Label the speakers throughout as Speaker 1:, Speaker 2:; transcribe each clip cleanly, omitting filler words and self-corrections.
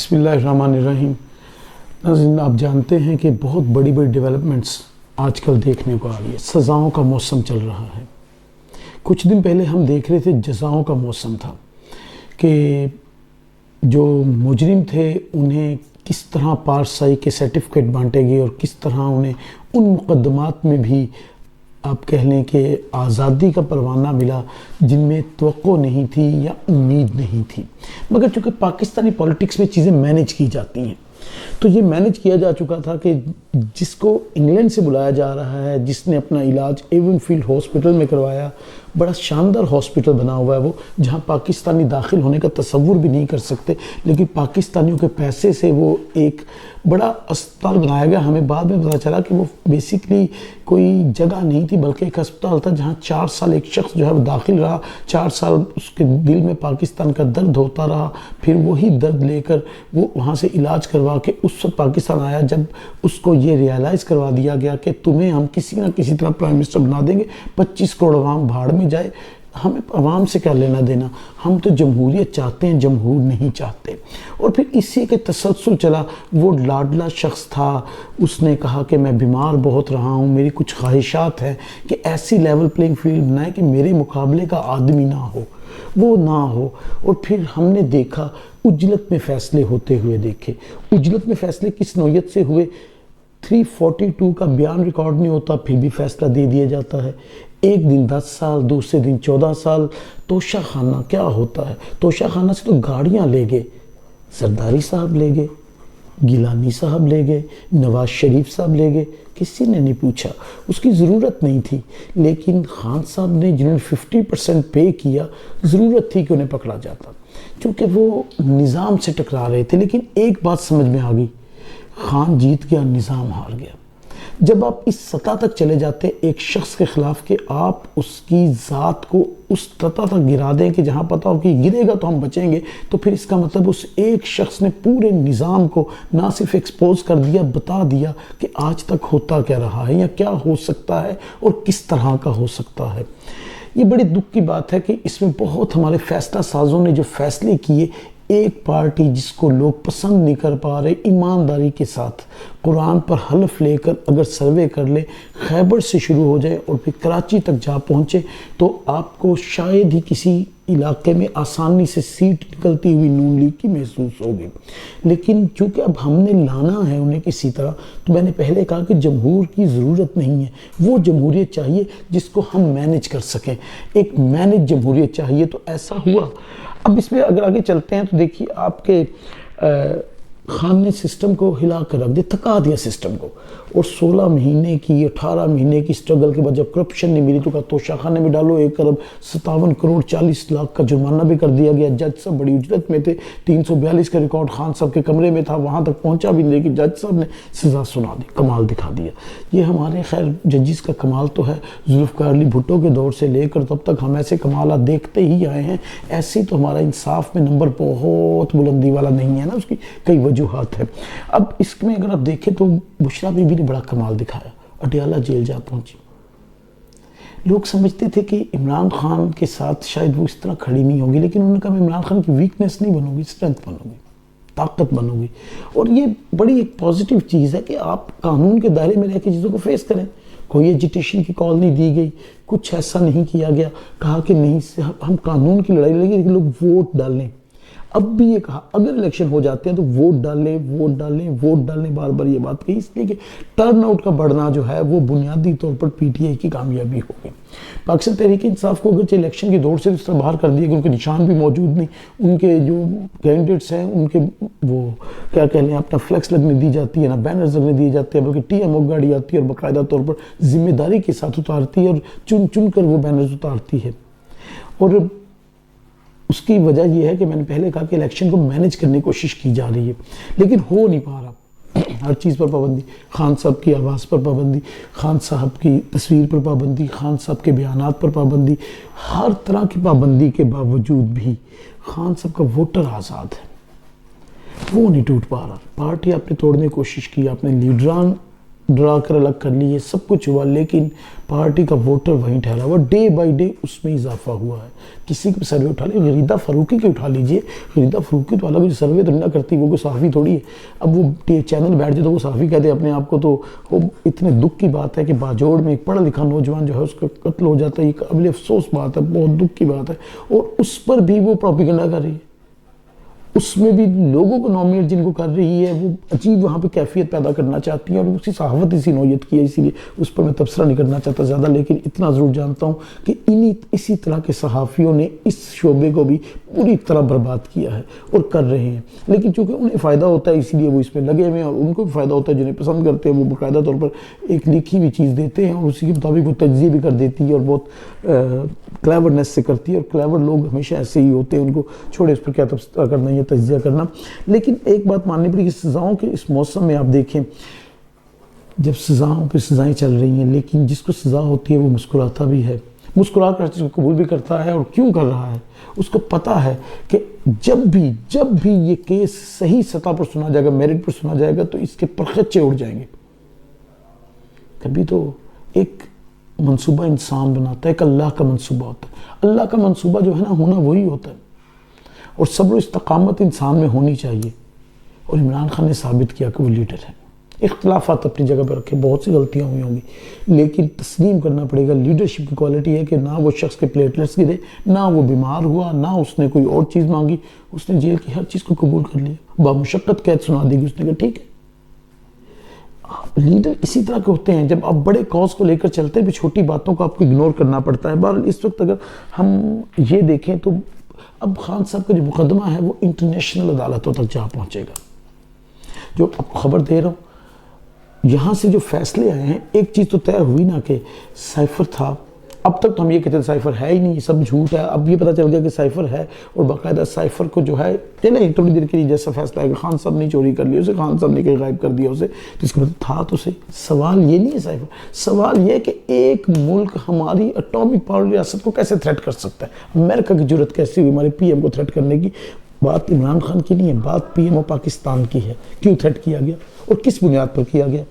Speaker 1: بسم اللہ الرحمن الرحیم۔ ناظرین، آپ جانتے ہیں کہ بہت بڑی بڑی ڈیولپمنٹس آج کل دیکھنے کو آ رہی ہے۔ سزاؤں کا موسم چل رہا ہے۔ کچھ دن پہلے ہم دیکھ رہے تھے جزاؤں کا موسم تھا کہ جو مجرم تھے انہیں کس طرح پارسائی کے سرٹیفکیٹ بانٹے گئے اور کس طرح انہیں ان مقدمات میں بھی آپ کہہ لیں کہ آزادی کا پروانہ ملا جن میں توقع نہیں تھی یا امید نہیں تھی، مگر چونکہ پاکستانی پولیٹکس میں چیزیں مینج کی جاتی ہیں تو یہ مینج کیا جا چکا تھا کہ جس کو انگلینڈ سے بلایا جا رہا ہے، جس نے اپنا علاج ایون فیلڈ ہاسپٹل میں کروایا، بڑا شاندار ہاسپٹل بنا ہوا ہے وہ، جہاں پاکستانی داخل ہونے کا تصور بھی نہیں کر سکتے، لیکن پاکستانیوں کے پیسے سے وہ ایک بڑا اسپتال بنایا گیا۔ ہمیں بعد میں پتا چلا کہ وہ بیسیکلی کوئی جگہ نہیں تھی بلکہ ایک اسپتال تھا جہاں 4 سال ایک شخص جو ہے وہ داخل رہا، 4 سال اس کے دل میں پاکستان کا درد ہوتا رہا، پھر وہی درد لے کر وہ وہاں سے علاج کروا کے اس وقت پاکستان آیا جب اس کو یہ ریالائز کروا دیا گیا کہ تمہیں ہم کسی نہ کسی طرح پرائم منسٹر بنا دیں گے، 25 کروڑ عوام بھاڑ میں جائے، ہمیں عوام سے کیا لینا دینا، ہم تو جمہوریت چاہتے ہیں، جمہور نہیں چاہتے۔ اور پھر اسی کے تسلسل چلا، وہ لاڈلا شخص تھا، اس نے کہا کہ میں بیمار بہت رہا ہوں، میری کچھ خواہشات ہیں کہ ایسی لیول پلینگ فیلڈ بنائے کہ میرے مقابلے کا آدمی نہ ہو، وہ نہ ہو۔ اور پھر ہم نے دیکھا عجلت میں فیصلے ہوتے ہوئے دیکھے۔ عجلت میں فیصلے کس نوعیت سے ہوئے؟ 342 کا بیان ریکارڈ نہیں ہوتا پھر بھی فیصلہ دے دیا جاتا ہے، ایک دن 10 سال، دوسرے دن 14 سال۔ توشہ خانہ کیا ہوتا ہے؟ توشہ خانہ سے تو گاڑیاں لے گئے، زرداری صاحب لے گئے، گیلانی صاحب لے گئے، نواز شریف صاحب لے گئے، کسی نے نہیں پوچھا، اس کی ضرورت نہیں تھی، لیکن خان صاحب نے جنہوں نے 50% پے کیا، ضرورت تھی کہ انہیں پکڑا جاتا کیونکہ وہ نظام سے ٹکرا رہے تھے۔ لیکن ایک بات سمجھ میں آ گئی، خان جیت گیا، نظام ہار گیا۔ جب آپ اس سطح تک چلے جاتے ہیں ایک شخص کے خلاف کہ آپ اس کی ذات کو اس سطح تک گرا دیں کہ جہاں پتہ ہو کہ گرے گا تو ہم بچیں گے، تو پھر اس کا مطلب اس ایک شخص نے پورے نظام کو نہ صرف ایکسپوز کر دیا، بتا دیا کہ آج تک ہوتا کیا رہا ہے یا کیا ہو سکتا ہے اور کس طرح کا ہو سکتا ہے۔ یہ بڑی دکھ کی بات ہے کہ اس میں بہت ہمارے فیصلہ سازوں نے جو فیصلے کیے، ایک پارٹی جس کو لوگ پسند نہیں کر پا رہے، ایمانداری کے ساتھ قرآن پر حلف لے کر اگر سروے کر لے، خیبر سے شروع ہو جائے اور پھر کراچی تک جا پہنچے تو آپ کو شاید ہی کسی علاقے میں آسانی سے سیٹ نکلتی ہوئی نون لیگ کی محسوس ہوگی۔ لیکن چونکہ اب ہم نے لانا ہے انہیں کسی طرح، تو میں نے پہلے کہا کہ جمہور کی ضرورت نہیں ہے، وہ جمہوریت چاہیے جس کو ہم مینج کر سکیں، ایک مینج جمہوریت چاہیے۔ تو ایسا ہوا۔ اب اس میں اگر آگے چلتے ہیں تو دیکھیے آپ کے خان نے سسٹم کو ہلا کر رکھ دیا، تھکا دیا سسٹم کو، اور 16 مہینے کی 18 مہینے کی سٹرگل کے بعد جب کرپشن نہیں ملی تو کہا توشہ خانے میں ڈالو 1 ارب 57 کروڑ 40 لاکھ کا جرمانہ بھی کر دیا گیا۔ جج صاحب بڑی اجلت میں تھے، 342 کا ریکارڈ خان صاحب کے کمرے میں تھا، وہاں تک پہنچا بھی نہیں، لیکن جج صاحب نے سزا سنا دی، کمال دکھا دیا۔ یہ ہمارے خیر ججز کا کمال تو ہے، ذوالفقار علی بھٹو کے دور سے لے کر تب تک ہم ایسے کمالات دیکھتے ہی آئے ہیں۔ ایسے تو ہمارا انصاف میں نمبر بہت بلندی والا نہیں ہے نا، اس کی کئی وجوہات ہیں۔ اب اس میں اگر آپ دیکھیں تو بشریٰ بی بی نے بڑا کمال دکھایا، اڈیالہ جیل جا پہنچی۔ لوگ سمجھتے تھے کہ عمران خان کے ساتھ شاید وہ اس طرح کھڑی نہیں ہوگی، لیکن انہوں نے کہا میں عمران خان کی ویکنس نہیں بنوں گی، اسٹرینتھ بنوں گی، طاقت بنوں گی۔ اور یہ بڑی ایک پازیٹیو چیز ہے کہ آپ قانون کے دائرے میں رہ کے چیزوں کو فیس کریں۔ کوئی ایجیٹیشن کی کال نہیں دی گئی، کچھ ایسا نہیں کیا گیا، کہا کہ نہیں ہم قانون کی لڑائی لڑیں گے لیکن لوگ ووٹ ڈالیں۔ اب بھی یہ کہا اگر الیکشن ہو جاتے ہیں تو ووٹ ڈالیں، ووٹ ڈالیں، ووٹ ڈالیں، بار بار یہ بات کہی، اس لیے کہ ٹرن آؤٹ کا بڑھنا جو ہے وہ بنیادی طور پر پی ٹی آئی کی کامیابی ہوگی۔ پاکستان تحریک انصاف کو اگرچہ الیکشن کی دوڑ سے اس طرح باہر کر دیا کہ ان کے نشان بھی موجود نہیں، ان کے جو کینڈیڈیٹس ہیں ان کے وہ کیا کہہ لیں اپنا فلیکس لگنے دی جاتی ہے، نہ بینرز لگنے دیے جاتے ہیں، بلکہ ٹی ایم او گاڑی آتی ہے اور باقاعدہ طور پر ذمہ داری کے ساتھ اتارتی ہے اور چن چن کر وہ بینرز اتارتی ہے۔ اور اس کی وجہ یہ ہے کہ میں نے پہلے کہا کہ الیکشن کو مینج کرنے کی کوشش کی جا رہی ہے لیکن ہو نہیں پا رہا۔ ہر چیز پر پابندی، خان صاحب کی آواز پر پابندی، خان صاحب کی تصویر پر پابندی، خان صاحب کے بیانات پر پابندی، ہر طرح کی پابندی کے باوجود بھی خان صاحب کا ووٹر آزاد ہے، وہ نہیں ٹوٹ پا رہا۔ پارٹی آپ نے توڑنے کی کوشش کی، آپ نے لیڈران ڈرا کر الگ کر لیے، سب کچھ ہوا، لیکن پارٹی کا ووٹر وہیں ٹھہرا ہوا، ڈے بائی ڈے اس میں اضافہ ہوا ہے۔ کسی کو سروے اٹھا لیں، غریدہ فاروقی کے اٹھا لیجئے، غریدہ فاروقی تو الگ سروے تو نہ کرتی، وہ کوئی صحافی تھوڑی ہے۔ اب وہ چینل بیٹھ جائے تو وہ صحافی کہتے ہیں اپنے آپ کو، تو وہ اتنے دکھ کی بات ہے کہ باجوڑ میں ایک پڑھا لکھا نوجوان جو ہے اس کا قتل ہو جاتا ہے، یہ قابل افسوس بات ہے، بہت دکھ کی بات ہے، اور اس پر بھی وہ پروپیگنڈا کر رہی ہے، اس میں بھی لوگوں کو نامنیٹ جن کو کر رہی ہے وہ عجیب وہاں پہ کیفیت پیدا کرنا چاہتی ہیں، اور اسی صحافت اسی نوعیت کی ہے، اسی لیے اس پر میں تبصرہ نہیں کرنا چاہتا زیادہ، لیکن اتنا ضرور جانتا ہوں کہ اسی طرح کے صحافیوں نے اس شعبے کو بھی پوری طرح برباد کیا ہے اور کر رہے ہیں، لیکن چونکہ انہیں فائدہ ہوتا ہے اسی لیے وہ اس میں لگے ہوئے ہیں، اور ان کو بھی فائدہ ہوتا ہے، جنہیں پسند کرتے ہیں وہ باقاعدہ طور پر ایک لکھی ہوئی چیز دیتے ہیں، اور اسی کے مطابق وہ تجزیہ بھی کر دیتی ہے، اور بہت کلیورنس سے کرتی ہے، اور کلیور لوگ ہمیشہ ایسے ہی ہوتے ہیں، ان کو چھوڑے اس پر کیا تبصرہ کرنا یا تجزیہ کرنا۔ لیکن ایک بات ماننی پڑی کہ سزاؤں کے اس موسم میں آپ دیکھیں، جب سزاؤں پہ سزائیں چل رہی ہیں، لیکن جس کو سزا ہوتی ہے وہ مسکراتا بھی ہے، مسکرا کر ہر چیز کو قبول بھی کرتا ہے، اور کیوں کر رہا ہے اس کو پتہ ہے کہ جب بھی یہ کیس صحیح سطح پر سنا جائے گا، میرٹ پر سنا جائے گا، تو اس کے پرخچے اڑ جائیں گے۔ کبھی تو ایک منصوبہ انسان بناتا ہے، ایک اللہ کا منصوبہ ہوتا ہے، اللہ کا منصوبہ جو ہے نا ہونا وہی ہوتا ہے، اور صبر و استقامت انسان میں ہونی چاہیے، اور عمران خان نے ثابت کیا کہ وہ لیڈر ہے۔ اختلافات اپنی جگہ پہ رکھے، بہت سی غلطیاں ہوئی ہوں گی، لیکن تسلیم کرنا پڑے گا لیڈرشپ کی کوالٹی ہے کہ نہ وہ شخص کے پلیٹلیٹس گرے، نہ وہ بیمار ہوا، نہ اس نے کوئی اور چیز مانگی، اس نے جیل کی ہر چیز کو قبول کر لیا، بامشقت قید سنا دی گی، اس نے کہا ٹھیک ہے۔ لیڈر اسی طرح کے ہوتے ہیں، جب آپ بڑے کاز کو لے کر چلتے ہیں بھی چھوٹی باتوں کو آپ کو اگنور کرنا پڑتا ہے۔ بہرحال اس وقت اگر ہم یہ دیکھیں تو اب خان صاحب کا جو مقدمہ ہے وہ انٹرنیشنل عدالتوں تک جا پہنچے گا۔ جو اب خبر دے رہا ہوں، یہاں سے جو فیصلے آئے ہیں، ایک چیز تو طے ہوئی نا کہ سائفر تھا، اب تک تو ہم یہ کہتے ہیں سائفر ہے ہی نہیں، سب جھوٹ ہے، اب یہ پتہ چل گیا کہ سائفر ہے، اور باقاعدہ سائفر کو جو ہے چلیں تھوڑی دیر کے لیے جیسا فیصلہ ہے کہ خان صاحب نے چوری کر لی اسے، خان صاحب نے کہیں غائب کر دیا اسے، تو اس کا مطلب تھا تو صحیح۔ سوال یہ نہیں ہے سائفر، سوال یہ ہے کہ ایک ملک ہماری اٹامک پاور ریاست کو کیسے تھریٹ کر سکتا ہے، امریکہ کی جرت کیسی ہوئی ہمارے پی ایم کو تھریٹ کرنے کی۔ بات عمران خان کی نہیں ہے، بات پی ایم او پاکستان کی ہے، کیوں تھریٹ کیا گیا اور کس بنیاد پر کیا گیا،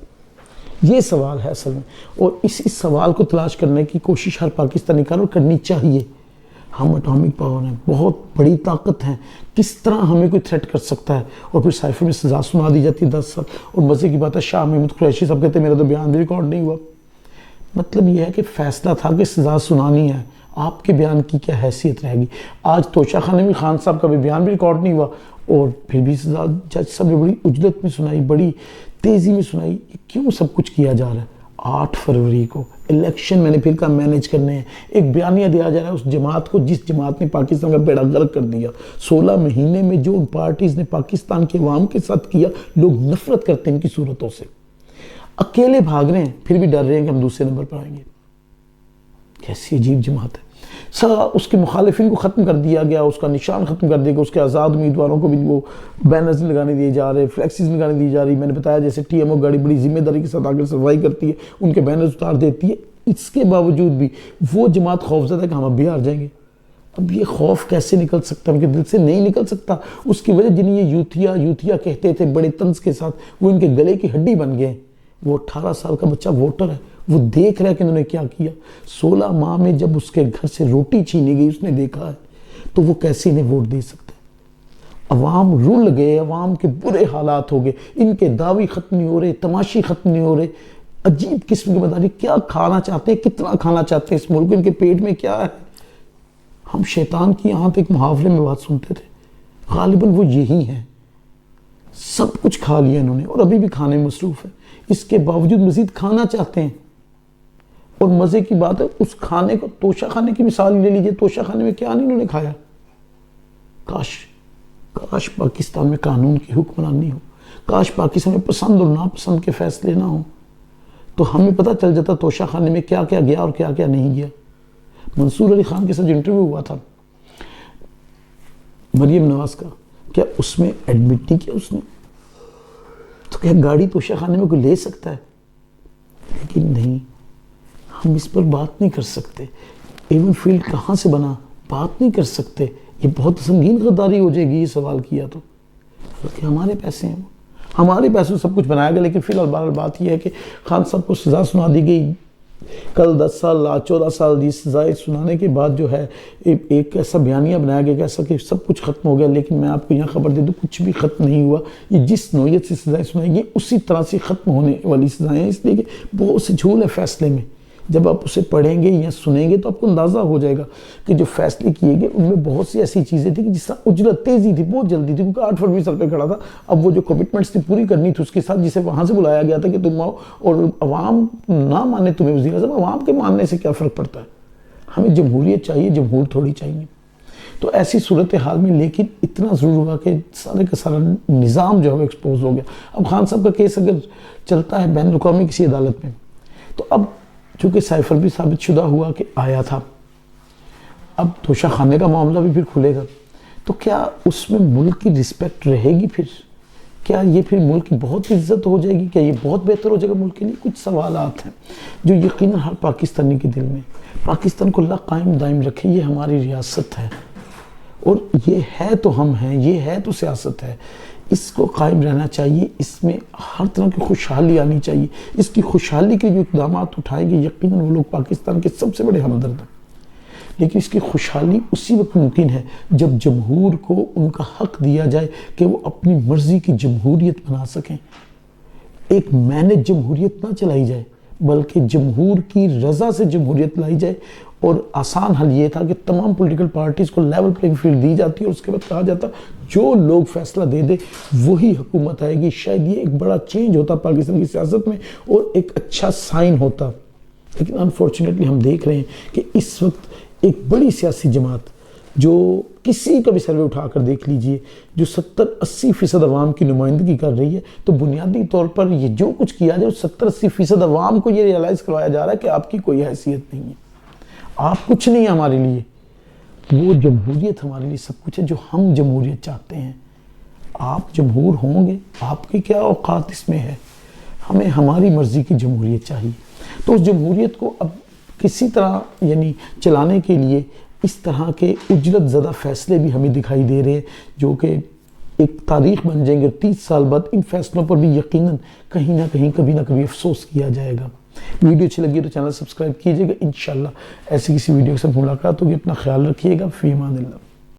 Speaker 1: یہ سوال ہے اصل میں، اور اس سوال کو تلاش کرنے کی کوشش ہر پاکستانی کار کرنی چاہیے۔ ہم اٹامک پاور ہیں، بہت بڑی طاقت ہیں، کس طرح ہمیں کوئی تھریٹ کر سکتا ہے، اور پھر سائفر میں سزا سنا دی جاتی ہے 10 سال، اور مزے کی بات ہے شاہ محمود قریشی صاحب کہتے ہیں میرا تو بیان بھی ریکارڈ نہیں ہوا۔ مطلب یہ ہے کہ فیصلہ تھا کہ سزا سنانی ہے، آپ کے بیان کی کیا حیثیت رہے گی۔ آج توشہ خانے میں خان صاحب کا بھی بیان بھی ریکارڈ نہیں ہوا، اور پھر بھی سزا جج صاحب نے بڑی اجلت میں سنائی، بڑی تیزی میں سنائی۔ یہ کیوں سب کچھ کیا جا رہا ہے؟ 8 فروری کو الیکشن میں نے پھر کہا مینیج کرنے ہیں، ایک بیانیہ دیا جا رہا ہے اس جماعت کو جس جماعت نے پاکستان کا بیڑا غرق کر دیا۔ 16 مہینے میں جو ان پارٹیز نے پاکستان کے عوام کے ساتھ کیا، لوگ نفرت کرتے ہیں ان کی صورتوں سے، اکیلے بھاگ رہے ہیں، پھر بھی ڈر رہے ہیں کہ ہم دوسرے نمبر پر آئیں گے۔ کیسی عجیب جماعت ہے۔ اس کے مخالفین کو ختم کر دیا گیا، اس کا نشان ختم کر دیا گیا، اس کے آزاد امیدواروں کو بھی وہ بینرز لگانے دیے جا رہے، فلیکسیز لگانے دی جا رہی۔ میں نے بتایا جیسے ٹی ایم او گاڑی بڑی ذمہ داری کے ساتھ آگے صفائی کرتی ہے، ان کے بینرز اتار دیتی ہے، اس کے باوجود بھی وہ جماعت خوفزدہ ہے کہ ہم اب بھی ہار جائیں گے۔ اب یہ خوف کیسے نکل سکتا ہے؟ ان کے دل سے نہیں نکل سکتا۔ اس کی وجہ جنہیں یہ یوتھیا کہتے تھے بڑے طنز کے ساتھ، وہ ان کے گلے کی ہڈی بن گئے۔ وہ 18 سال کا بچہ ووٹر ہے، وہ دیکھ رہا ہے کہ انہوں نے کیا کیا۔ 16 ماہ میں جب اس کے گھر سے روٹی چھینی گئی اس نے دیکھا ہے، تو وہ کیسے انہیں ووٹ دے سکتا ہے؟ عوام رل گئے، عوام کے برے حالات ہو گئے، ان کے دعوی ختم نہیں ہو رہے، تماشی ختم نہیں ہو رہے، عجیب قسم کی مداری کیا کھانا چاہتے ہیں، کتنا کھانا چاہتے ہیں اس ملک، ان کے پیٹ میں کیا ہے۔ ہم شیطان کی آنت ایک محاورے میں بات سنتے تھے، غالباً وہ یہی ہیں۔ سب کچھ کھا لیا انہوں نے اور ابھی بھی کھانے میں مصروف ہے، اس کے باوجود مزید کھانا چاہتے ہیں۔ اور مزے کی بات ہے اس کھانے کو، توشہ خانے کی مثال لے لیجئے، توشہ خانے میں کیا نہیں انہوں نے کھایا۔ کاش پاکستان میں قانون کی حکمرانی ہو، کاش پاکستان میں پسند اور ناپسند کے فیصلے نہ ہوں، تو ہمیں پتہ چل جاتا توشہ خانے میں کیا کیا گیا اور کیا کیا نہیں گیا۔ منصور علی خان کے ساتھ انٹرویو ہوا تھا مریم نواز کا، کیا اس میں ایڈمٹ نہیں کیا اس نے؟ تو کیا گاڑی توشہ خانے میں کوئی لے سکتا ہے؟ لیکن نہیں، ہم اس پر بات نہیں کر سکتے۔ ایون فیلڈ کہاں سے بنا بات نہیں کر سکتے، یہ بہت سنگین غداری ہو جائے گی یہ سوال کیا تو، بلکہ ہمارے پیسے ہیں، ہمارے پیسوں سب کچھ بنایا گیا، لیکن فی الحال بات یہ ہے کہ خان صاحب کو سزا سنا دی گئی، کل 10 سال 14 سال دی سزائیں سنانے کے بعد جو ہے ایک ایسا بیانیہ بنایا گیا کہ ایسا کہ سب کچھ ختم ہو گیا، لیکن میں آپ کو یہاں خبر دے دوں کچھ بھی ختم نہیں ہوا۔ یہ جس نوعیت سے سزائیں سنائی گئی اسی طرح سے ختم ہونے والی سزائیں ہیں، اس لیے کہ بہت سے جھول ہے فیصلے میں۔ جب آپ اسے پڑھیں گے یا سنیں گے تو آپ کو اندازہ ہو جائے گا کہ جو فیصلے کیے گئے ان میں بہت سی ایسی چیزیں تھیں کہ جس طرح اجرت تیزی تھی، بہت جلدی تھی، کیونکہ 8 فروری سر پہ کھڑا تھا۔ اب وہ جو کمٹمنٹس تھی پوری کرنی تھی اس کے ساتھ، جسے وہاں سے بلایا گیا تھا کہ تم آؤ، اور عوام نہ مانے تمہیں وزیر اعظم، عوام کے ماننے سے کیا فرق پڑتا ہے؟ ہمیں جمہوریت چاہیے، جمہور تھوڑی چاہیے۔ تو ایسی صورتحال میں لیکن اتنا ضرور ہوا کہ سارے کا سارا نظام جو ہے ایکسپوز ہو گیا۔ اب خان صاحب کا کیس اگر چلتا ہے بین الاقوامی کسی عدالت میں، تو اب چونکہ سیف بھی ثابت شدہ ہوا کہ آیا تھا، اب توشہ خانے کا معاملہ بھی پھر کھلے گا، تو کیا اس میں ملک کی رسپیکٹ رہے گی؟ پھر کیا یہ پھر ملک کی بہت عزت ہو جائے گی؟ کیا یہ بہت بہتر ہو جائے گا ملک کے لیے؟ کچھ سوالات ہیں جو یقیناً ہر پاکستانی کے دل میں۔ پاکستان کو اللہ قائم دائم رکھے، یہ ہماری ریاست ہے، اور یہ ہے تو ہم ہیں، یہ ہے تو سیاست ہے، اس کو قائم رہنا چاہیے، اس میں ہر طرح کی خوشحالی آنی چاہیے۔ اس کی خوشحالی کے جو اقدامات اٹھائیں گے یقیناً وہ لوگ پاکستان کے سب سے بڑے ہمدرد ہیں، لیکن اس کی خوشحالی اسی وقت ممکن ہے جب جمہور کو ان کا حق دیا جائے کہ وہ اپنی مرضی کی جمہوریت بنا سکیں۔ ایک مینج جمہوریت نہ چلائی جائے بلکہ جمہور کی رضا سے جمہوریت لائی جائے، اور آسان حل یہ تھا کہ تمام پولیٹیکل پارٹیز کو لیول پلینگ فیلڈ دی جاتی اور اس کے بعد کہا جاتا جو لوگ فیصلہ دے دے وہی حکومت آئے گی۔ شاید یہ ایک بڑا چینج ہوتا پاکستان کی سیاست میں اور ایک اچھا سائن ہوتا، لیکن انفارچونیٹلی ہم دیکھ رہے ہیں کہ اس وقت ایک بڑی سیاسی جماعت جو کسی کا بھی سروے اٹھا کر دیکھ لیجئے، جو 70-80% عوام کی نمائندگی کر رہی ہے، تو بنیادی طور پر یہ جو کچھ کیا جائے 70-80% عوام کو یہ ریالائز کروایا جا رہا ہے کہ آپ کی کوئی حیثیت نہیں ہے، آپ کچھ نہیں ہے ہمارے لیے، وہ جمہوریت ہمارے لیے سب کچھ ہے جو ہم جمہوریت چاہتے ہیں۔ آپ جمہور ہوں گے، آپ کی کیا اوقات اس میں ہے؟ ہمیں ہماری مرضی کی جمہوریت چاہیے۔ تو اس جمہوریت کو اب کسی طرح یعنی چلانے کے لیے اس طرح کے اجرت زدہ فیصلے بھی ہمیں دکھائی دے رہے ہیں جو کہ ایک تاریخ بن جائیں گے۔ 30 سال بعد ان فیصلوں پر بھی یقیناً کہیں نہ کہیں کبھی نہ کبھی افسوس کیا جائے گا۔ ویڈیو اچھی لگی تو چینل سبسکرائب کیجئے گا، انشاءاللہ ایسی کسی ویڈیو کے ساتھ ملاقات ہوگی۔ اپنا خیال رکھیے گا، فی امان اللہ۔